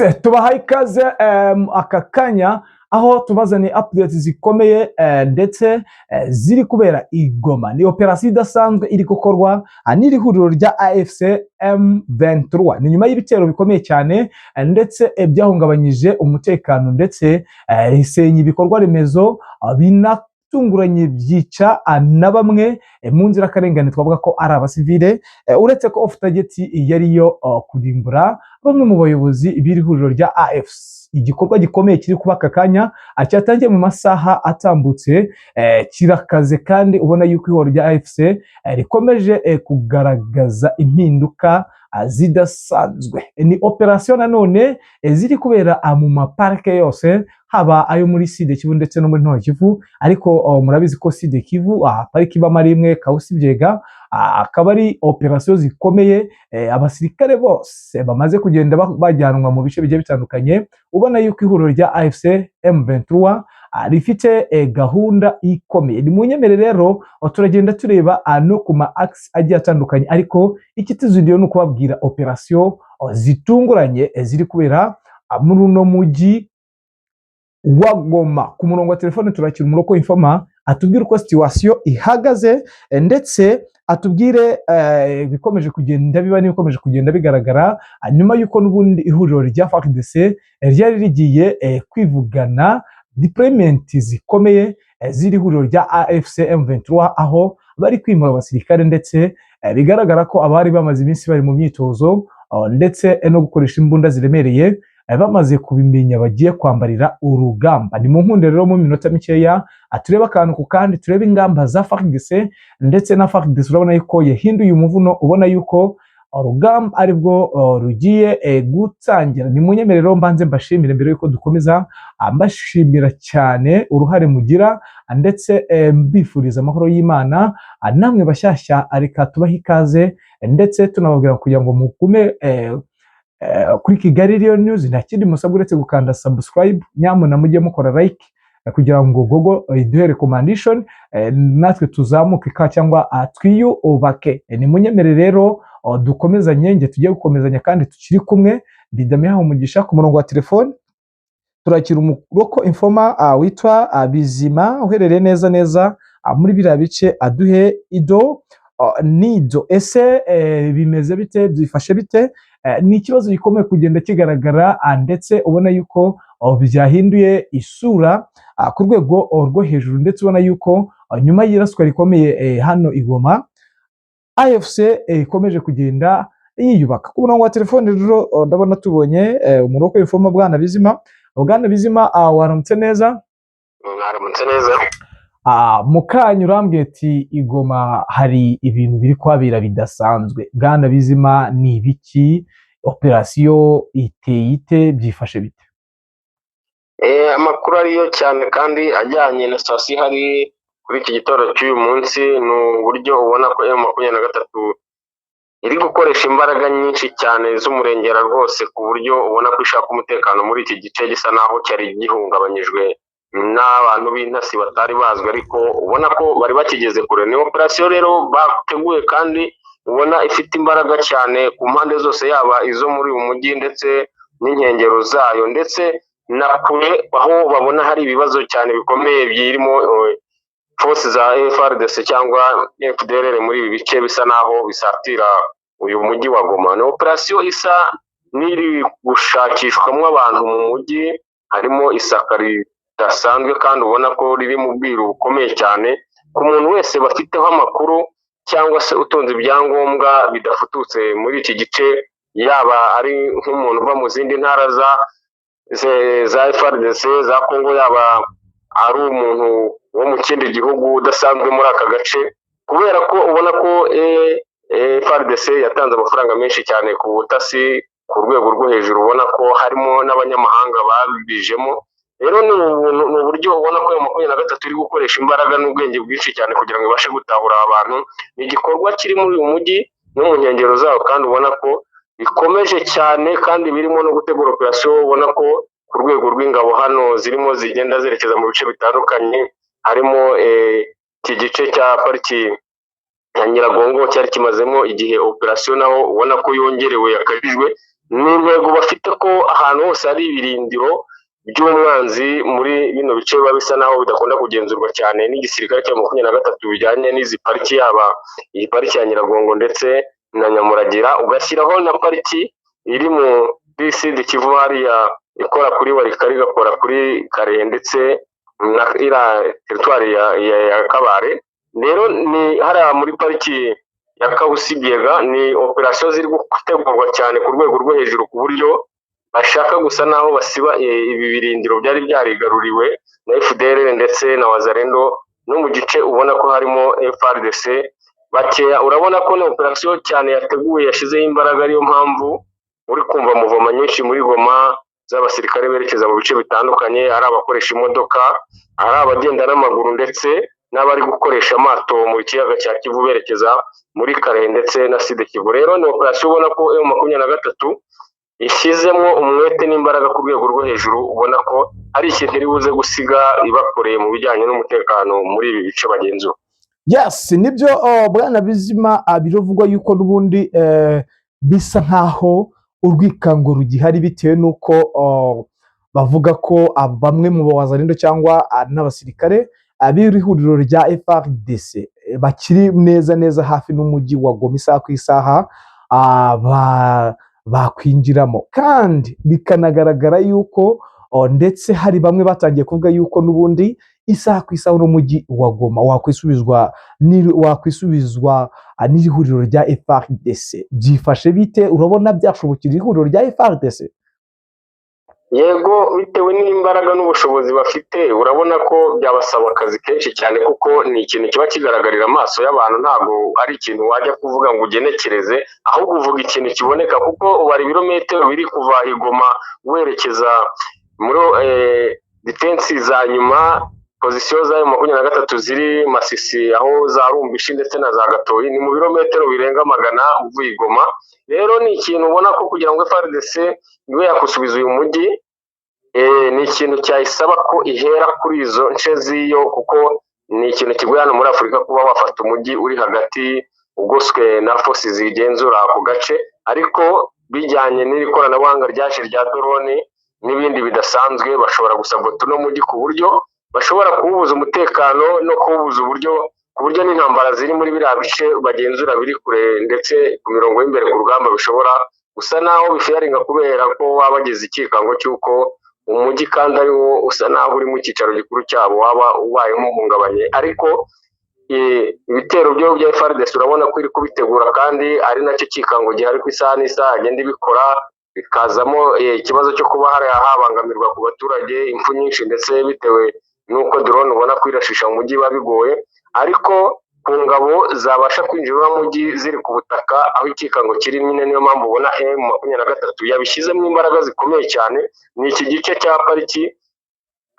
Yes, tubahaye ikaze aka kanya aho tubazaniye updates zikomeye ndetse ziri kubera i Goma. Ni operasiyo idasanzwe iri gukorwa n'iri huriro rya AFC M23. Ni nyuma y'ibitero bikomeye cyane ndetse byahungabanyije umutekano ndetse risenya ibikorwa remezo binatunguranye byica na bamwe mu nzirakarengane twavuga ko ari abasivile, uretse ko off target yariyo kurimbura bamwe mu bayobozi b'iri huriro rya AFC. Igikorwa gikomeye kiri kuba aka kanya cyatangiye mu masaha atambutse, kirakaze kandi ubona yuko ihuriro rya AFC rikomeje kugaragaza impinduka zidasanzwe. Ni operasiyo nanone ziri kubera mu maparike yose, haba ayo muri Sud Kivu ndetse no muri Nord Kivu, ariko murabizi ko Sud Kivu pariki ibamo ari imwe, Kausi Biega akaba ari operasiyo zikomeye. Abasirikare bose bamaze kugenda bajyanwa mu bice bigiye bitandukanye, ubona yuko ihuriro rya AFC M23 rifite gahunda ikomeye. Ni munyemere rero turagenda tureba no ku ma axe agiye atandukanye, ariko ikitizudiyo no kubabwira operasiyo zitunguranye ziri kubera muri uno mujyi wa Goma. Ku murongo wa telefone turakira umuroko Infoma atubwire uko situation ihagaze ndetse atubwire bikomeje kugenda biba n'ibikomeje kugenda bigaragara nyuma yuko n'ubundi ihuriro rya FARDC ryari rigiye kwivugana deployment zikomeye ziri huriro rya AFC M23, aho bari kwimura abasirikare ndetse bigaragara ko abari bamaze iminsi bari mu myitozo ndetse no gukoresha imbunda ziremereye bamaze kubimenya bagiye kwambarira urugamba. Ni mu nkunde rero mu minota mikeya tureba akantu ku kandi, tureba ingamba za FARDC ndetse na FARDC urabona yuko yahinduye umuvuno, ubona yuko urugamba aribwo rugiye gutangira. Ni munyemerero mbanze mbashimire mbere yuko dukomeza, mbashimira cyane uruhare mugira ndetse mbifuriza amahoro y'Imana. Namwe bashyashya reka tubahe ikaze ndetse tunababwira kugira ngo mugume kuri Kigali Real News. Nta kindi musabwa uretse gukanda subscribe, nyamuna mujye mukora like kugira ngo Google iduhe recommendation, natwe tuzamuke cyangwa twiyubake. Ni munyemere rero dukomezanye, nge tugiye gukomezanya kandi tukiri kumwe. Ndidamiha umugisha ku murongo wa telefone turakira umuroko Infoma witwa Bizima uherereye neza muri biriya bice, aduhe ido nido. Ese bimeze bite, byifashe bite? Ni ikibazo gikomeye kugenda kigaragara ndetse ubona yuko byahinduye isura ku rwego rwo hejuru, ndetse ubona yuko nyuma y'iraswa rikomeye hano i Goma AFC ikomeje kugenda yiyubaka. Ku murongo wa telefone rero ndabona tubonye umuroko Infoma Bwana Bizima. Bwana Bizima, waramutse neza? Mwaramutse neza. Mukanya urambwiye ati i Goma hari ibintu biri kwabira bidasanzwe. Bwana Bizima, ni ibiki? Operasiyo iteye ite? Byifashe bite? Amakuru ariyo cyane kandi ajyanye na sitasiyo ihari kuri iki gitondo cy'uyu munsi, ni uburyo ubona ko M23 iri gukoresha imbaraga nyinshi cyane z'umurengera rwose, ku buryo ubona ko ishaka umutekano muri iki gice gisa naho cyari gihungabanyijwe n'abantu b'intasi batari bazwi, ariko ubona ko bari bakigeze kure. Ni operasiyo rero bateguye kandi ubona ifite imbaraga cyane ku mpande zose, yaba izo muri uyu mujyi ndetse n'inkengero zayo, ndetse na kure aho babona hari ibibazo cyane bikomeye birimo force za FARDC cyangwa FDLR muri ibi bice bisa naho bisatira uyu mujyi wa Goma. Ni operasiyo isa n'iri gushakishwamo abantu mu mujyi, harimo isaka ridasanzwe kandi ubona ko riri mu bwiru bukomeye cyane ku muntu wese bafiteho amakuru cyangwa se utunze ibyangombwa bidafututse muri iki gice, yaba ari nk'umuntu uva mu zindi ntara za FARDC za Congo, yaba ari umuntu wo mu kindi gihugu udasanzwe muri aka gace, kubera ko ubona ko FARDC yatanze amafaranga menshi cyane ku butasi ku rwego rwo hejuru, ubona ko harimo n'abanyamahanga babijemo. Rero ni uburyo ubona ko M23 iri gukoresha imbaraga n'ubwenge bwinshi cyane kugira ngo ibashe gutahura abantu. Ni igikorwa kiri muri uyu mujyi no mu nkengero zawo, kandi ubona ko bikomeje cyane kandi birimo no gutegura operasiyo. Ubona ko ku rwego rw'ingabo hano zirimo zigenda zerekeza mu bice bitandukanye, harimo iki gice cya pariki ya Nyiragongo cyari kimazemo igihe operasiyo, naho ubona ko yongerewe yakajijwe ni intego bafite ko ahantu hose hari ibirindiro by'umwanzi muri bino bice biba bisa naho bidakunda kugenzurwa cyane n'igisirikare cya 23 bijyanye n'izi pariki, yaba iyi pariki ya Nyiragongo ndetse na Nyamuragira, ugashyiraho na pariki iri muri Sud Kivu hariya ikora kuri Walikale igakora kuri Karehe ndetse na teritwari ya Kabare. Rero ni hariya muri pariki ya Kahusi Biega ni operasiyo ziri gutegurwa cyane ku rwego rwo hejuru, ku buryo bashaka gusa naho basiba ibi birindiro byari byarigaruriwe na FDLR ndetse na Wazalendo, no mu gice ubona ko harimo FARDC bakeya. Urabona ko ni operasiyo cyane yateguye, yashyizeho imbaraga, ariyo mpamvu uri kumva muvoma nyinshi muri Goma z'abasirikare berekeza mu bice bitandukanye, ari abakoresha imodoka, ari abagenda n'amaguru ndetse n'abari gukoresha amato mu kiyaga cya Kivu berekeza muri Karehe ndetse na Sud Kivu. Rero ni operasiyo ubona ko M23 ishyizemo umwete n'imbaraga ku rwego rwo hejuru, ubona ko hari ikintu iri buze gusiga ibakoreye mu bijyanye n'umutekano muri ibi bice bagenzura. Yes, nibyo bwana Bizima, biravugwa yuko n'ubundi bisa nkaho urwikango rugihari bitewe n'uko bavuga ko bamwe mu Wazalendo cyangwa n'abasirikare b'ihuriro rya FARDC bakiri neza hafi n'umujyi wa Goma isaha ku isaha bakwinjiramo, kandi bikanagaragara yuko ndetse hari bamwe batangiye kuvuga yuko n'ubundi isaha ku isaha n'umujyi wa Goma wakwisubizwa n'ihuriro rya FARDC. Byifashe bite? Urabona byashobokira ihuriro rya FARDC? Yego, bitewe n'imbaraga n'ubushobozi bafite, urabona ko byabasaba akazi kenshi cyane, kuko ni ikintu kiba kigaragarira amaso y'abantu, ntabwo ari ikintu wajya kuvuga ngo ugenekereze, ahubwo uvuga ikintu kiboneka, kuko ubara ibirometero biri kuva i Goma werekeza muri defense za nyuma, pozisiyo za M23 ziri Masisi, aho za Rumbishi ndetse na za Gatoyi, ni mu birometero birenga 100 uvuye i Goma. Rero ni ikintu ubona ko kugira ngo FARDC ibe yakusubiza uyu mujyi, ni ikintu cyayisaba ko ihera kuri izo nce z'iyo, kuko ni ikintu kigoye hano muri Afurika kuba wafata umujyi uri hagati ugoswe na forces zigenzura ako gace, ariko bijyanye n'iri koranabuhanga ryaje rya drone n'ibindi bidasanzwe, bashobora gusabota uno mujyi ku buryo bashobora kuwubuza umutekano no kuwubuza uburyo, ku buryo n'intambara ziri muri biriya bice bagenzura biri kure ndetse ku mirongo y'imbere ku rugamba bishobora gusa naho bifaringa, kubera ko waba bageze ikikango cy'uko umujyi kandi ari wo usa naho uri mu cyicaro gikuru cyabo waba ubaye nk'umuhungabanye. Ariko ibitero byo bya FARDC urabona ko iri kubitegura, kandi ari nacyo kikango gihari ku isaha n'isaha agenda ibikora, bikazamo ikibazo cyo kuba hari habangamirwa ku baturage, impfu nyinshi ndetse bitewe nuko drone ubona kwirashisha mu mujyi biba bigoye. Ariko ku ngabo zabasha kwinjira mu mujyi ziri ku butaka aho ikikango kiri, nyine niyo mpamvu ubona M23 yabishyizemo imbaraga zikomeye cyane. Ni iki gice cya pariki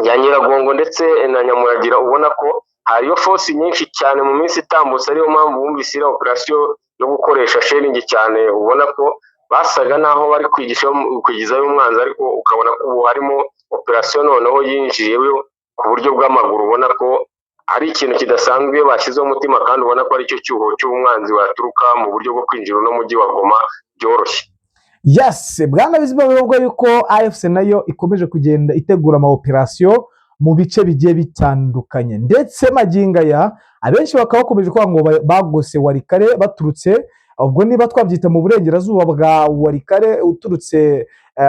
ya Nyiragongo ndetse na Nyamuragira, ubona ko hariyo force nyinshi cyane mu minsi itambutse, ariyo mpamvu bumvise iriya operasiyo yo gukoresha sharing cyane, ubona ko basaga naho bari kwigizayo umwanzi, ariko ukabona ko ubu harimo operasiyo noneho yinjiyeyo ku buryo bw'amaguru, ubona ko ari ikintu kidasanzwe bashyizeho umutima, kandi ubona ko ari cyo cyuho cy'umwanzi waturuka mu buryo bwo kwinjira no mujyi wa Goma byoroshye. Yes, bwana Bizima, bivuga yuko AFC nayo ikomeje kugenda itegura ama operasiyo mu bice bigiye bitandukanye, ndetse maginga ya abenshi bakaba bakomeje kuvuga ngo bagose Walikale baturutse, ubwo niba twabyita mu burengerazuba bwa Walikale, uturutse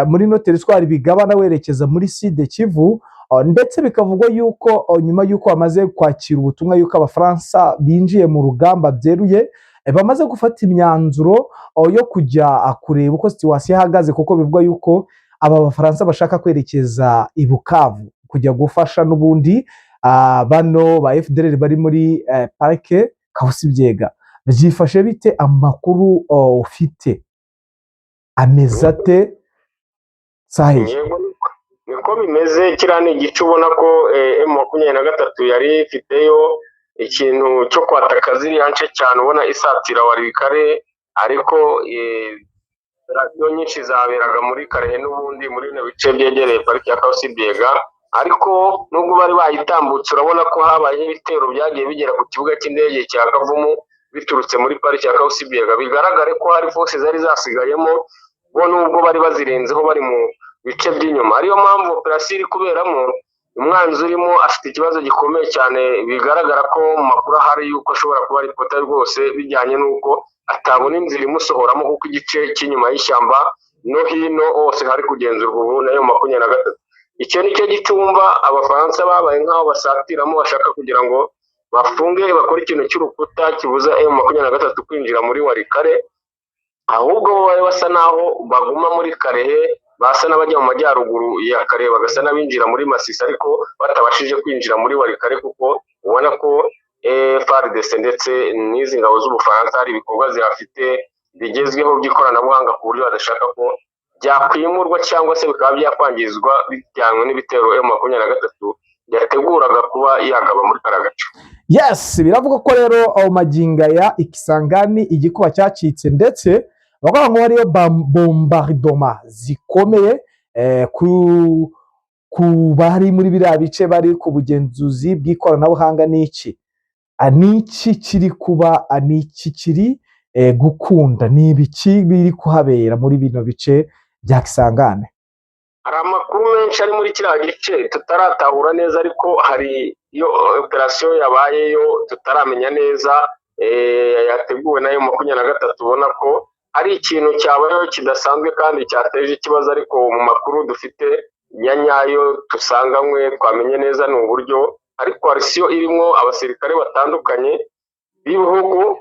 muri no teritwari bigabana werekeza muri Sud Kivu, ndetse bikavugwa yuko nyuma yuko bamaze kwakira ubutumwa yuko Abafaransa binjiye mu rugamba byeruye, bamaze gufata imyanzuro yo kujya kureba uko situation ihagaze, kuko bivugwa yuko aba Bafaransa bashaka kwerekeza i Bukavu kujya gufasha n'ubundi bano ba FDLR bari muri parike Kahusi Biega. Byifashe bite? Amakuru ufite ameze ate? Sahiye niko bimeze. Kiriya ni igice ubona ko M23 yari ifiteyo ikintu cyo kwataka ziriya nce cyane, ubona isatira Walikale, ariko radiyo nyinshi zaberaga muri Karehe n'ubundi muri bino bice byegereye pariki ya Kahusi Biega. Ariko nubwo bari bayitambutse, urabona ko habaye ibitero byagiye bigera ku kibuga cy'indege cya Kavumu biturutse muri pariki ya Kahusi Biega. Bigaragare ko hari force zari zasigayemo bo nubwo bari bazirenzeho bari mu bice by'inyuma. Ariyo mpamvu operasiyo iri kuberamo, umwanzi urimo afite ikibazo gikomeye cyane, bigaragara ko mu makuru ahari yuko ashobora kuba ari pota rwose, bijyanye n'uko atabona inzira imusohoramo, kuko igice cy'inyuma y'ishyamba no hino hose hari kugenzurwa ubu nayo 23. Icyo ni cyo gicumba abafaransa babaye nk'aho basatiramo, bashaka kugira ngo bafunge bakore ikintu cy'urukuta kibuza M23 kwinjira muri Walikale, ahubwo bari basa naho baguma muri Karehe, basa n'abajya mu majyaruguru ya Karehe bagasa n'abinjira muri Masisi, ariko batabashije kwinjira muri Walikale, kuko ubona ko FARDC ndetse n'izi ngabo z'Ubufaransa hari ibikorwa zihafite bigezweho by'ikoranabuhanga, ku buryo badashaka ko byakwimurwa cyangwa se bikaba byakwangizwa bijyanywe n'ibitero M23 yateguraga kuba yagaba muri kariya gace. Yes, biravuga ko rero aho maginga ya Ikisangani igikuba cyacitse, ndetse bavuga ngo hariyo bombardement zikomeye ku bari muri biriya bice bari ku bugenzuzi bw'ikoranabuhanga. N'iki kiri kuba, n'iki kiri gukunda, ni ibiki biri kuhabera muri bino bice bya Kisangani? Hari amakuru menshi ari muri kiriya gice tutaratahura neza, ariko hari iyo operasiyo yabayeyo tutaramenya neza, yateguwe nayo 23. Ubona ko ari ikintu cyabayeho kidasanzwe kandi cyateje ikibazo, ariko mu makuru dufite ya nyayo dusanganywe twamenye neza ni uburyo ari koalisiyo irimo abasirikare batandukanye b'ibihugu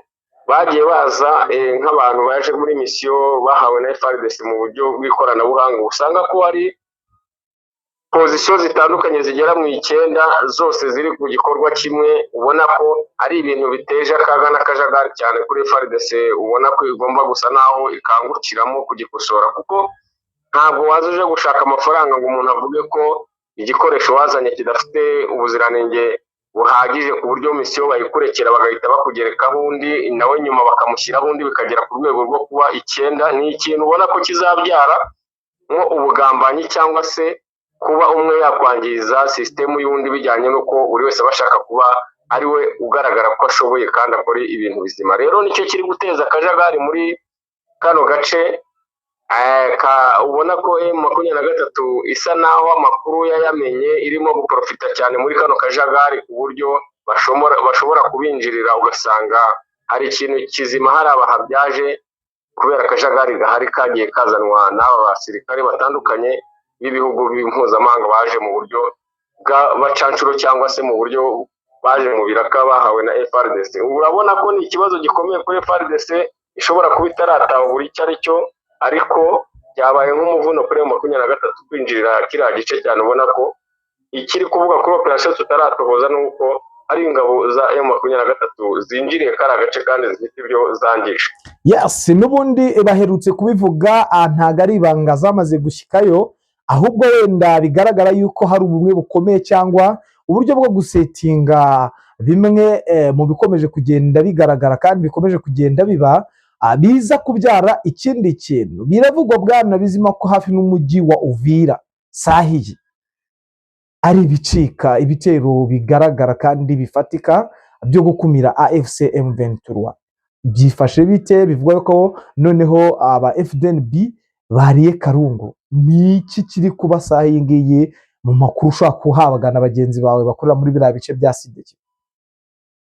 bagiye baza nk'abantu baje muri misiyo bahawe na FARDC mu buryo bw'ikoranabuhanga. Usanga ko hari pozisiyo zitandukanye zigera mu 9 zose ziri ku gikorwa kimwe, ubona ko ari ibintu biteje akaga n'akajagari cyane kuri FARDC. Ubona ko igomba gusa naho ikangukiramo kugikosora, kuko ntabwo waza uje gushaka amafaranga ngo umuntu avuge ko igikoresho wazanye kidafite ubuziranenge buhagije, ku buryo misiyo bayikurekera bagahita bakugerekaho undi nawe nyuma bakamushyiraho undi, bikagera ku rwego rwo kuba 9. Ni ikintu ubona ko kizabyara nko ubugambanyi cyangwa se kuba umwe yakwangiza sisitemu y'undi, bijyanye n'uko buri wese bashaka kuba ari we ugaragara ko ashoboye kandi akora ibintu bizima. Rero nicyo kiri guteza akajagari muri kano gace. Ubona ko M23 isa naho amakuru yayamenye irimo guprofita cyane muri kano kajagari, ku buryo bashobora kubinjirira, ugasanga hari ikintu kizima hari abahabyaje kubera akajagari gahari kagiye kazanwa n'aba basirikare batandukanye b'ibihugu mpuzamahanga baje mu buryo bw'abacancuro cyangwa se mu buryo baje mu biraka bahawe na FARDC. Urabona ko ni ikibazo gikomeye kuri FARDC, ishobora kuba itaratahura icyo ari cyo, ariko byabaye nk'umuvuno kuri M23 kwinjirira kiriya gice cyane. Ubona ko ikiri kuvuga kuri operasiyo tutaratohoza nuko ari ingabo za M23 zinjiriye kariya gace kandi zifite ibyo zangije. Yes, n'ubundi baherutse kubivuga, ntago ari ibanga zamaze gushyikayo, ahubwo wenda bigaragara yuko hari ubumwe bukomeye cyangwa uburyo bwo gusetinga bimwe mu bikomeje kugenda bigaragara kandi bikomeje kugenda biba, biza kubyara ikindi kintu. Biravugwa bwana bizima ko hafi n'umujyi wa Uvira sahiye ari ibicika, ibitero bigaragara kandi bifatika byo gukumira AFC M23. Byifashe bite? Bivuga ko noneho aba FDNB bariye Karungu. Niki kiri kuba sahiye ngiye mu makuru ushaka kuhabwa na bagenzi bawe bakorera muri biriya bice bya Sideki?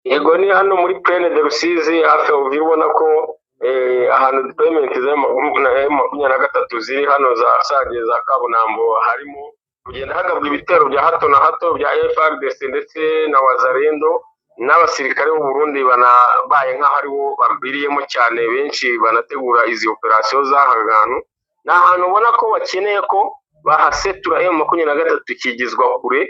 Yego, ni hano muri Plaine de Rusizi hafi Uvira. Ubona ko ahantu deployment za M23 ziri hano za Sage za Kabunambo, harimo kugenda hagabwa ibitero bya hato na hato bya FARDC ndetse na Wazalendo n'abasirikare b'u Burundi banabaye nk'aho aribo babiriyemo cyane, benshi banategura izi operasiyo z'ahantu. Ni ahantu ubona ko bakeneye ko bahasetura M23 ikigizwa kure,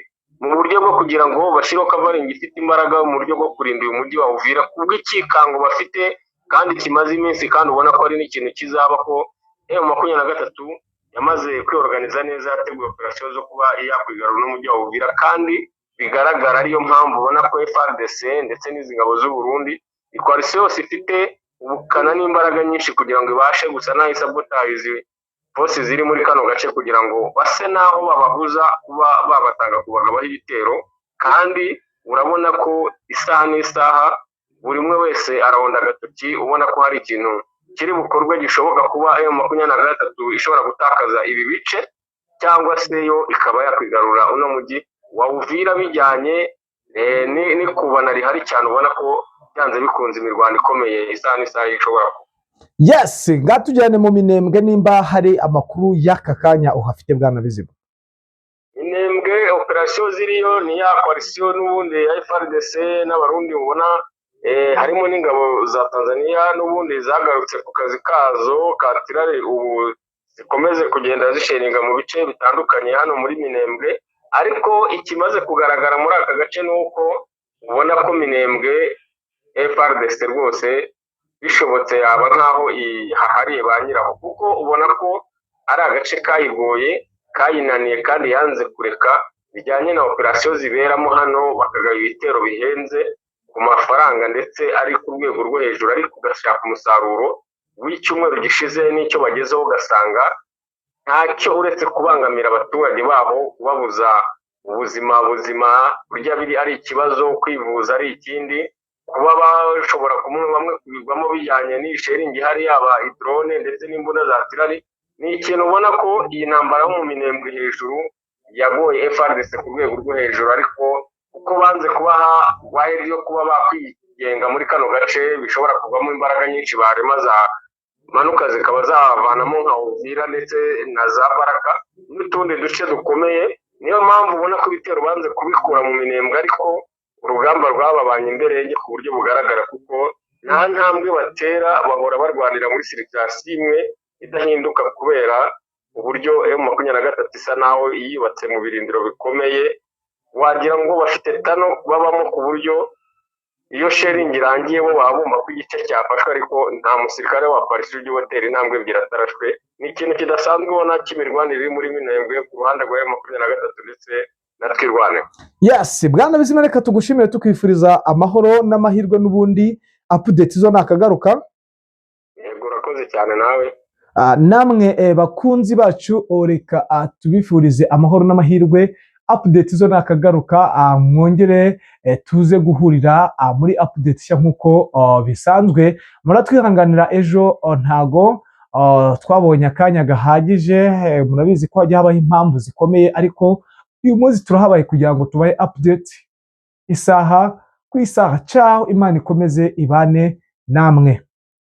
mu buryo bwo kugira ngo bashireho covering ifite imbaraga, mu buryo bwo kurinda uyu mujyi wa Uvira kubw'ikikango bafite kandi kimaze iminsi. Kandi ubona ko ari n'ikintu kizaba ko M23 yamaze kwiorganiza neza, yateguye operasiyo zo kuba yakwigarura n'umujyi wa Uvira, kandi bigaragara ariyo mpamvu ubona ko FARDC ndetse n'izi ngabo z'u Burundi ikoalisiyo yose ifite ubukana n'imbaraga nyinshi kugira ngo ibashe gusa naho isabotaje forces ziri muri kano gace, kugira ngo base naho bababuza kuba babatanga kubagabaho ibitero. Kandi urabona ko isaha n'isaha buri umwe wese arahonda agatoki, ubona ko hari ikintu kiri bukorwe gishoboka kuba M23 ishobora gutakaza ibi bice cyangwa se yo ikaba yakwigarura uno mujyi wa Uvira bijyanye n'ikubana rihari cyane ubona ko byanze bikunze imirwano ikomeye isaha n'isaha ishobora kuba. Yes, ngatujyane mu Minembwe nimba hari amakuru y'aka kanya uhafite bwana Bizibu. Minembwe operasiyo ziriyo ni ya coalition n'ubundi ya FARDC n'abarundi ubona harimo n'ingabo za Tanzania n'ubundi zagarutse ku kazi kazo katirare ubu zikomeze kugenda zisheninga mu bice bitandukanye hano muri Minembwe, ariko ikimaze kugaragara muri aka gace nuko ubona ko Minembwe FARDC rwose bishobotse yaba nkaho hahariye ba nyiraho, kuko ubona ko ari agace kayigoye kayinaniye kandi yanze kureka bijyanye na operasiyo ziberamo hano, bakagaba ibitero bihenze ku mafaranga ndetse ari ku rwego rwo hejuru, ariko ugashaka umusaruro w'icyumweru gishize n'icyo bagezeho ugasanga ntacyo uretse kubangamira abaturage babo, kubabuza ubuzima burya biri ari ikibazo, kwivuza ari ikindi, kuba bashobora bamwe kubigwamo bijyanye n'isheringi ihari yaba idrone ndetse n'imbunda za tirari. Ni ikintu ubona ko iyi ntambara yo mu Minembwe hejuru yagoye FARDC ku rwego rwo hejuru, ariko uko banze kubaha waheri yo kuba bakwigenga muri kano gace bishobora kuvamo imbaraga nyinshi barema za manuka zikaba zavanamo nka Uvira ndetse na za Baraka n'utundi duce dukomeye. Niyo mpamvu ubona ko ibitero banze kubikura mu Minembwe, ariko urugamba rwababanye imbere ku buryo bugaragara, kuko nta ntambwe batera bahora barwanira muri sirikasi imwe idahinduka, kubera uburyo M23 isa naho yiyubatse mu birindiro bikomeye, wagira ngo bafite tano babamo ku buryo iyo sharing irangiye bo babumva ko igice cyafashwe, ariko nta musirikare wa polisi ujya ubatera intambwe ebyiri atarashwe. Ni ikintu kidasanzwe ubona cy'imirwanire iri muri Minembwe ku ruhande rwa M23 ndetse na Twirwaneho. Yes, bwana Bizima, reka tugushimire tukwifuriza amahoro n'amahirwe n'ubundi update zo nakagaruka. Yego, urakoze cyane nawe. Namwe bakunzi bacu reka tubifurize amahoro n'amahirwe, update zo nakagaruka, mwongere tuze guhurira muri update nshya nkuko bisanzwe. Muratwihanganira ejo ntago twabonye akanya gahagije, murabizi ko hajya habaho impamvu zikomeye, ariko uyu munsi turahabaye kugira ngo tubahe update isaha ku isaha. Ciao, Imana ikomeze ibane namwe.